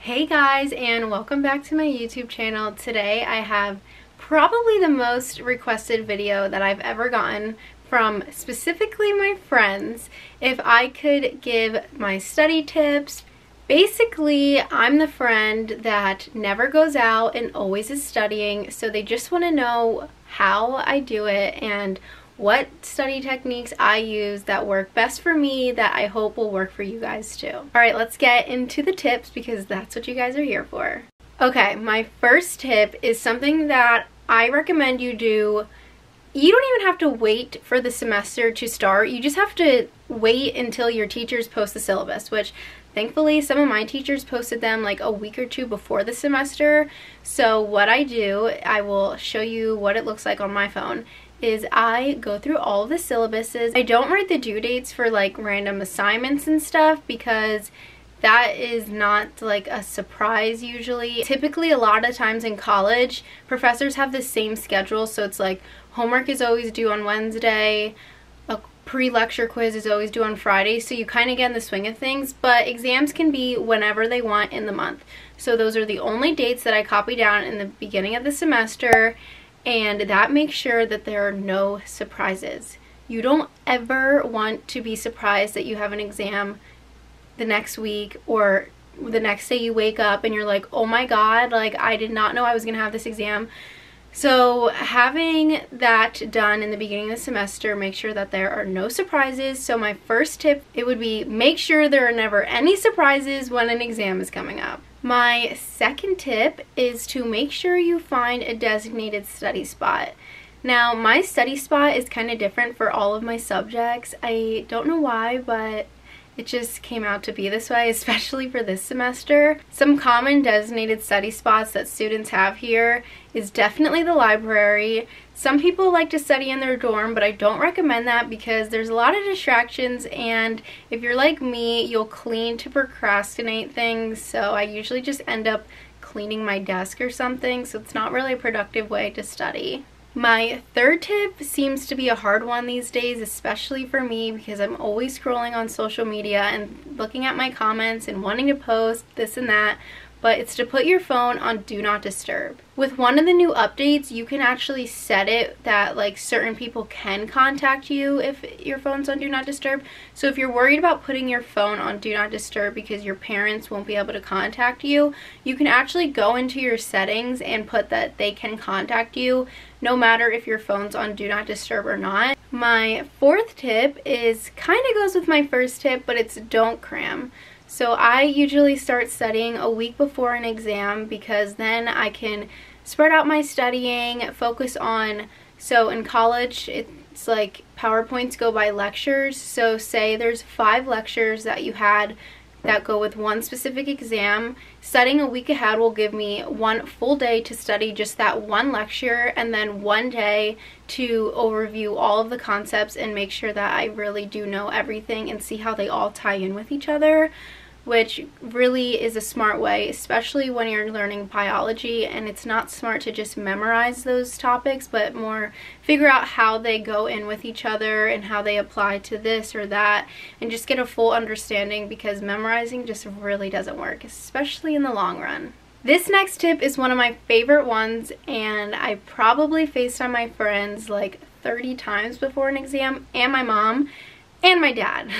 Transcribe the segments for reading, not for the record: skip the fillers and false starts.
Hey guys, and welcome back to my YouTube channel. Today I have probably the most requested video that I've ever gotten from specifically my friends. If I could give my study tips. Basically, I'm the friend that never goes out and always is studying, so they just want to know how I do it and what study techniques I use that work best for me that I hope will work for you guys too. Alright, let's get into the tips because that's what you guys are here for. Okay, my first tip is something that I recommend you do. You don't even have to wait for the semester to start. You just have to wait until your teachers post the syllabus, which thankfully some of my teachers posted them like a week or two before the semester. So what I do, I will show you what it looks like on my phone, is I go through all of the syllabuses. I don't write the due dates for like random assignments and stuff because that is not like a surprise usually. Typically, a lot of times in college, professors have the same schedule, so it's like homework is always due on Wednesday, a pre-lecture quiz is always due on Friday, so you kind of get in the swing of things, but exams can be whenever they want in the month. So those are the only dates that I copy down in the beginning of the semester, and that makes sure that there are no surprises. You don't ever want to be surprised that you have an exam the next week or the next day you wake up and you're like, oh my god, like I did not know I was gonna have this exam. So having that done in the beginning of the semester, make sure that there are no surprises. So my first tip, it would be make sure there are never any surprises when an exam is coming up. My second tip is to make sure you find a designated study spot. Now, my study spot is kind of different for all of my subjects. I don't know why, but it just came out to be this way, especially for this semester. Some common designated study spots that students have here is definitely the library. Some people like to study in their dorm, but I don't recommend that because there's a lot of distractions, and if you're like me, you'll clean to procrastinate things, so I usually just end up cleaning my desk or something, so it's not really a productive way to study. My third tip seems to be a hard one these days, especially for me because I'm always scrolling on social media and looking at my comments and wanting to post this and that, but it's to put your phone on Do Not Disturb. With one of the new updates, you can actually set it that like certain people can contact you if your phone's on Do Not Disturb. So if you're worried about putting your phone on Do Not Disturb because your parents won't be able to contact you, you can actually go into your settings and put that they can contact you no matter if your phone's on Do Not Disturb or not. My fourth tip is kind of goes with my first tip, but it's don't cram. So I usually start studying a week before an exam because then I can spread out my studying, focus on, so in college it's like PowerPoints go by lectures, so say there's 5 lectures that you had that go with one specific exam. Studying a week ahead will give me one full day to study just that one lecture and then one day to overview all of the concepts and make sure that I really do know everything and see how they all tie in with each other, which really is a smart way, especially when you're learning biology, and it's not smart to just memorize those topics, but more figure out how they go in with each other and how they apply to this or that, and just get a full understanding because memorizing just really doesn't work, especially in the long run. This next tip is one of my favorite ones, and I probably FaceTime my friends like 30 times before an exam, and my mom and my dad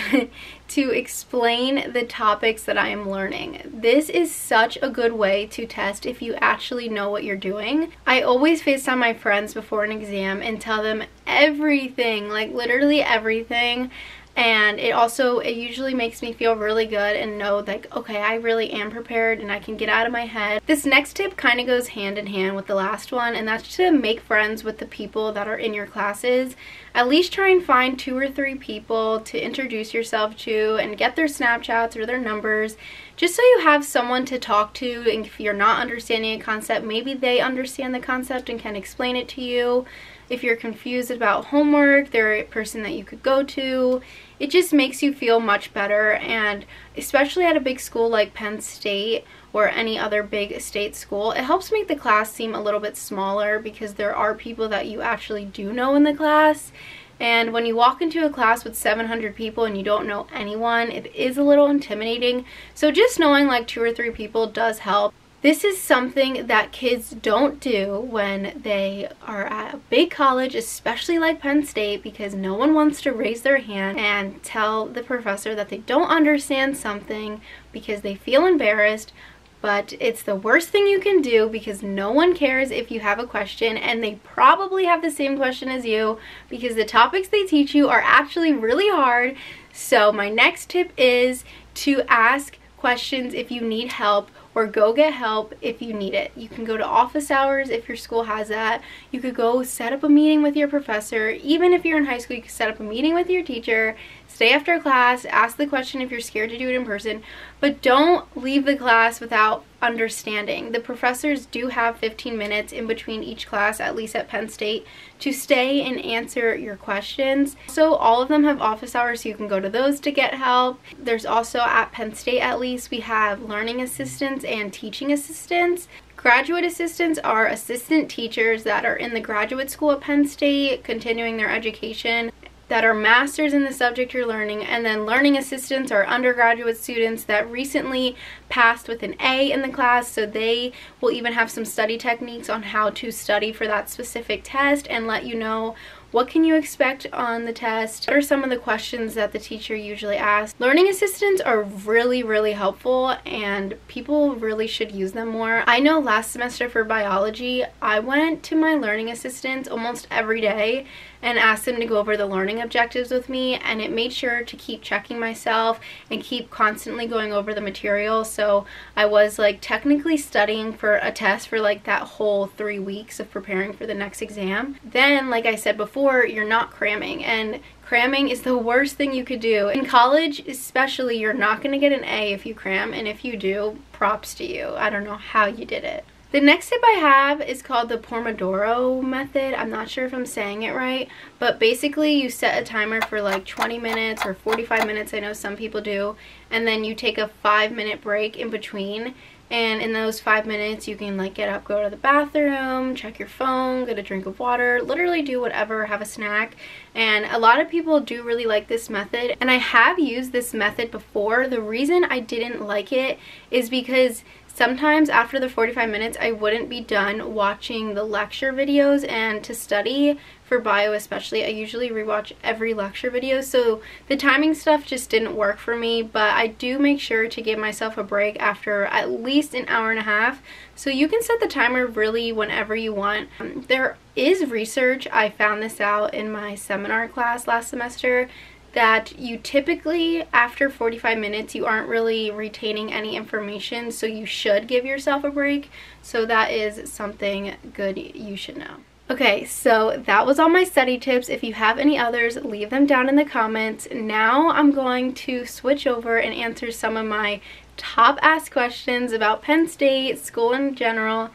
to explain the topics that I am learning. This is such a good way to test if you actually know what you're doing. I always FaceTime my friends before an exam and tell them everything, like literally everything. And it usually makes me feel really good and know like, okay, I really am prepared and I can get out of my head. This next tip kind of goes hand in hand with the last one, and that's to make friends with the people that are in your classes. At least try and find 2 or 3 people to introduce yourself to and get their Snapchats or their numbers, just so you have someone to talk to, and if you're not understanding a concept, maybe they understand the concept and can explain it to you. If you're confused about homework, they're a person that you could go to. It just makes you feel much better, and especially at a big school like Penn State or any other big state school, it helps make the class seem a little bit smaller because there are people that you actually do know in the class, And when you walk into a class with 700 people and you don't know anyone, it is a little intimidating. So just knowing like 2 or 3 people does help. This is something that kids don't do when they are at a big college, especially like Penn State, because no one wants to raise their hand and tell the professor that they don't understand something because they feel embarrassed. But it's the worst thing you can do because no one cares if you have a question, and they probably have the same question as you because the topics they teach you are actually really hard. So my next tip is to ask questions if you need help, or go get help if you need it. You can go to office hours if your school has that. You could go set up a meeting with your professor. Even if you're in high school, you could set up a meeting with your teacher, stay after class, ask the question if you're scared to do it in person, but don't leave the class without understanding. The professors do have 15 minutes in between each class, at least at Penn State, to stay and answer your questions. So all of them have office hours, so you can go to those to get help. There's also, at Penn State at least, we have learning assistants and teaching assistants. Graduate assistants are assistant teachers that are in the graduate school at Penn State, continuing their education, that are masters in the subject you're learning. And then learning assistants are undergraduate students that recently passed with an A in the class, so they will even have some study techniques on how to study for that specific test and let you know what can you expect on the test, what are some of the questions that the teacher usually asks. Learning assistants are really helpful, and people really should use them more. I know last semester for biology, I went to my learning assistants almost every day and asked them to go over the learning objectives with me, and it made sure to keep checking myself and keep constantly going over the material. So I was like technically studying for a test for like that whole 3 weeks of preparing for the next exam. Then, like I said before, you're not cramming, and cramming is the worst thing you could do. In college especially, you're not going to get an A if you cram, and if you do, props to you. I don't know how you did it. The next tip I have is called the Pomodoro method. I'm not sure if I'm saying it right, but basically you set a timer for like 20 minutes or 45 minutes, I know some people do, and then you take a 5-minute break in between. And in those 5 minutes, you can like get up, go to the bathroom, check your phone, get a drink of water, literally do whatever, have a snack. And a lot of people do really like this method, and I have used this method before. The reason I didn't like it is because sometimes after the 45 minutes, I wouldn't be done watching the lecture videos, and to study for bio especially, I usually rewatch every lecture video, so the timing stuff just didn't work for me. But I do make sure to give myself a break after at least an hour and a half, so you can set the timer really whenever you want. There is research, I found this out in my seminar class last semester, that you typically, after 45 minutes, you aren't really retaining any information, so you should give yourself a break. So that is something good you should know. Okay, so that was all my study tips. If you have any others, leave them down in the comments. Now I'm going to switch over and answer some of my top asked questions about Penn State, school in general,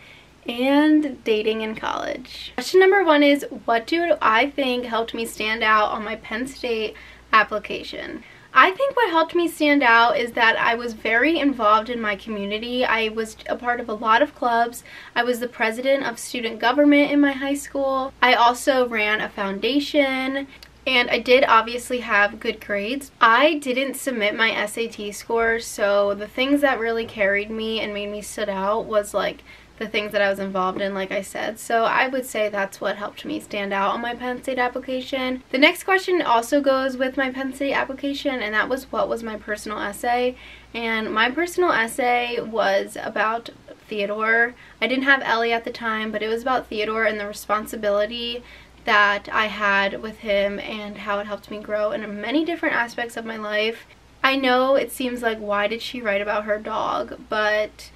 and dating in college. Question number 1 is, what do I think helped me stand out on my Penn State application? I think what helped me stand out is that I was very involved in my community. I was a part of a lot of clubs. I was the president of student government in my high school. I also ran a foundation, and I did obviously have good grades. I didn't submit my SAT scores, so the things that really carried me and made me stood out was like the things that I was involved in, like I said. So I would say that's what helped me stand out on my Penn State application. The next question also goes with my Penn State application, and that was, what was my personal essay? And my personal essay was about Theodore. I didn't have Ellie at the time, but it was about Theodore and the responsibility that I had with him and how it helped me grow in many different aspects of my life. I know it seems like, why did she write about her dog? But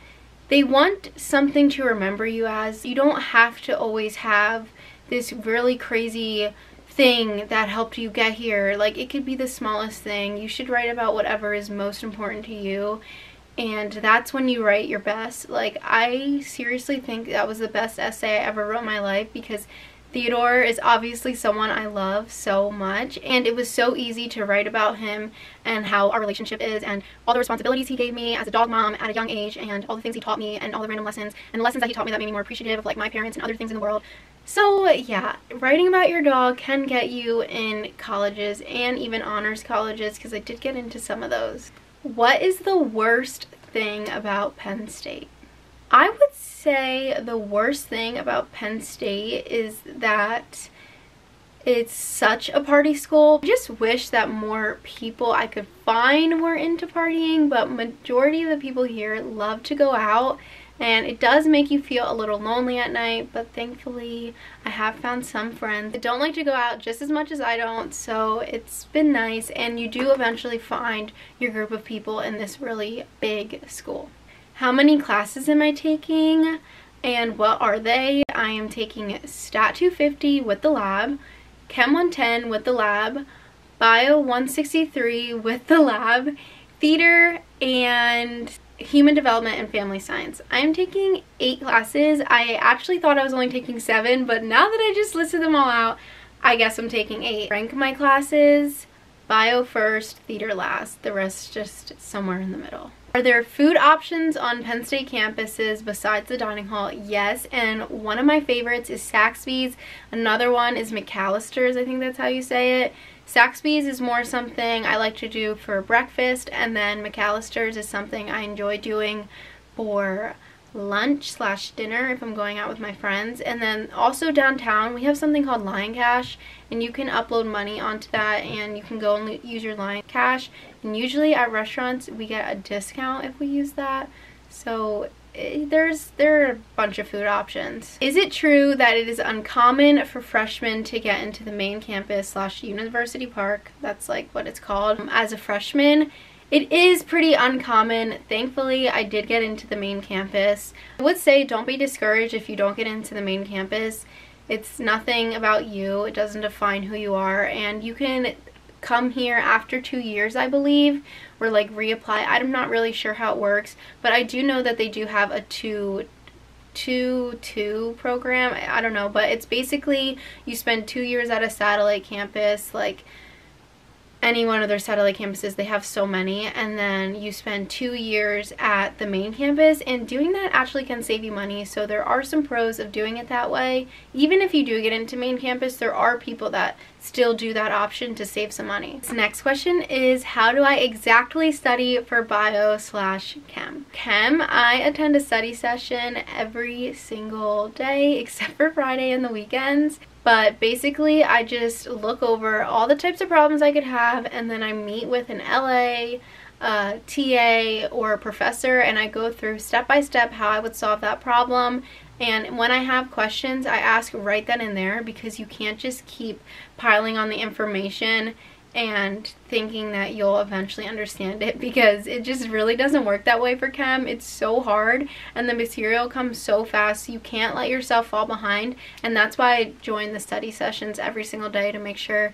they want something to remember you as. You don't have to always have this really crazy thing that helped you get here. Like, it could be the smallest thing. You should write about whatever is most important to you, and that's when you write your best. Like, I seriously think that was the best essay I ever wrote in my life, because Theodore is obviously someone I love so much, and it was so easy to write about him and how our relationship is and all the responsibilities he gave me as a dog mom at a young age and all the things he taught me and all the random lessons and the lessons that he taught me that made me more appreciative of like my parents and other things in the world. So yeah, writing about your dog can get you in colleges and even honors colleges, because I did get into some of those. What is the worst thing about Penn State? I would say the worst thing about Penn State is that it's such a party school. I just wish that more people I could find were into partying, but majority of the people here love to go out, and it does make you feel a little lonely at night, but thankfully I have found some friends that don't like to go out just as much as I don't, so it's been nice, and you do eventually find your group of people in this really big school. How many classes am I taking and what are they? I am taking Stat 250 with the lab, Chem 110 with the lab, Bio 163 with the lab, Theater, and Human Development and Family Science. I'm taking 8 classes. I actually thought I was only taking 7, but now that I just listed them all out, I guess I'm taking 8. Rank my classes: Bio first, Theater last, the rest just somewhere in the middle. Are there food options on Penn State campuses besides the dining hall? Yes, and one of my favorites is Saxby's. Another one is McAllister's, I think that's how you say it. Saxby's is more something I like to do for breakfast, and then McAllister's is something I enjoy doing for lunch/dinner if I'm going out with my friends. And then also downtown we have something called Lion Cash, and you can upload money onto that and you can go and use your Lion Cash, and usually at restaurants we get a discount if we use that. So there are a bunch of food options. Is it true that it is uncommon for freshmen to get into the main campus/University Park, that's like what it's called, as a freshman? It is pretty uncommon. Thankfully, I did get into the main campus. I would say don't be discouraged if you don't get into the main campus. It's nothing about you. It doesn't define who you are, and you can come here after 2 years, I believe, or like reapply. I'm not really sure how it works, but I do know that they do have a 2-2 program. I don't know, but it's basically you spend 2 years at a satellite campus, like any one of their satellite campuses. They have so many, and then you spend 2 years at the main campus, and doing that actually can save you money. So there are some pros of doing it that way. Even if you do get into main campus, there are people that still do that option to save some money. This next question is, how do I exactly study for bio/chem? Chem, I attend a study session every single day except for Friday and the weekends. But basically, I just look over all the types of problems I could have, and then I meet with an LA, TA, or a professor, and I go through step by step how I would solve that problem. And when I have questions, I ask right then and there, because you can't just keep piling on the information and thinking that you'll eventually understand it, because it just really doesn't work that way for chem. It's so hard and the material comes so fast, so you can't let yourself fall behind. And that's why I join the study sessions every single day, to make sure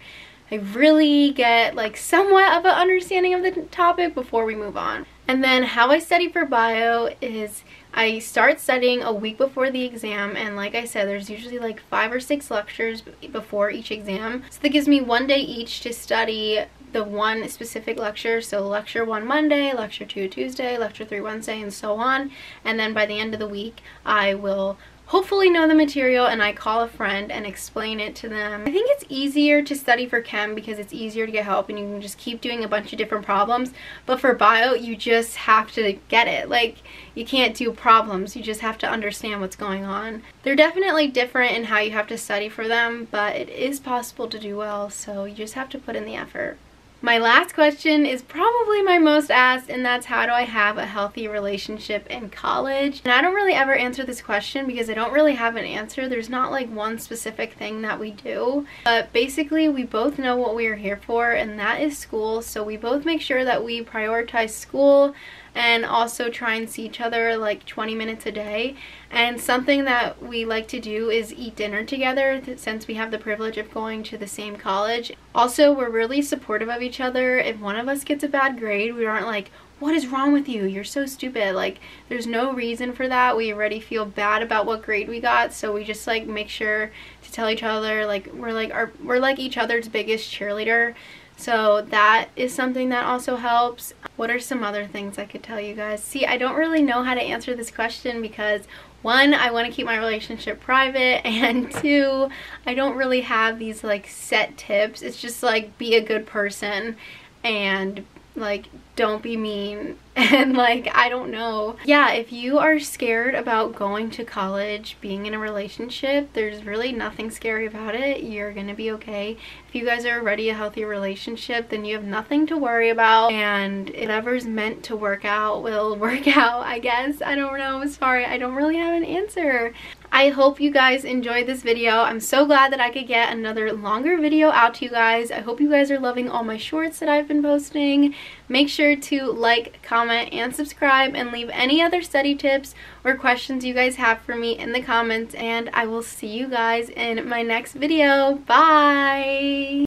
I really get like somewhat of an understanding of the topic before we move on. And then how I study for bio is I start studying a week before the exam, and like I said, there's usually like 5 or 6 lectures before each exam. So that gives me 1 day each to study the one specific lecture. So lecture 1 Monday, lecture 2 Tuesday, lecture 3 Wednesday, and so on. And then by the end of the week, I will hopefully know the material, and I call a friend and explain it to them. I think it's easier to study for chem because it's easier to get help and you can just keep doing a bunch of different problems. But for bio, you just have to get it. Like, you can't do problems, you just have to understand what's going on. They're definitely different in how you have to study for them, but it is possible to do well, so you just have to put in the effort. My last question is probably my most asked, and that's, how do I have a healthy relationship in college? And I don't really ever answer this question because I don't really have an answer. There's not like one specific thing that we do, but basically we both know what we are here for, and that is school. So we both make sure that we prioritize school and also try and see each other like 20 minutes a day. And something that we like to do is eat dinner together since we have the privilege of going to the same college. Also, we're really supportive of each other. If one of us gets a bad grade, we aren't like, what is wrong with you? You're so stupid. Like, there's no reason for that. We already feel bad about what grade we got, so we just like make sure to tell each other, like we're like each other's biggest cheerleader. So that is something that also helps. What are some other things I could tell you guys? See, I don't really know how to answer this question because one, I want to keep my relationship private, and two, I don't really have these like set tips. It's just like be a good person and like don't be mean, and like I don't know. Yeah, if you are scared about going to college, being in a relationship, there's really nothing scary about it. You're gonna be okay. If you guys are already a healthy relationship, then you have nothing to worry about, and whatever's meant to work out will work out, I guess. I don't know. Sorry, I don't really have an answer. I hope you guys enjoyed this video. I'm so glad that I could get another longer video out to you guys. I hope you guys are loving all my shorts that I've been posting. Make sure to like, comment, and subscribe, and leave any other study tips or questions you guys have for me in the comments, and I will see you guys in my next video. Bye!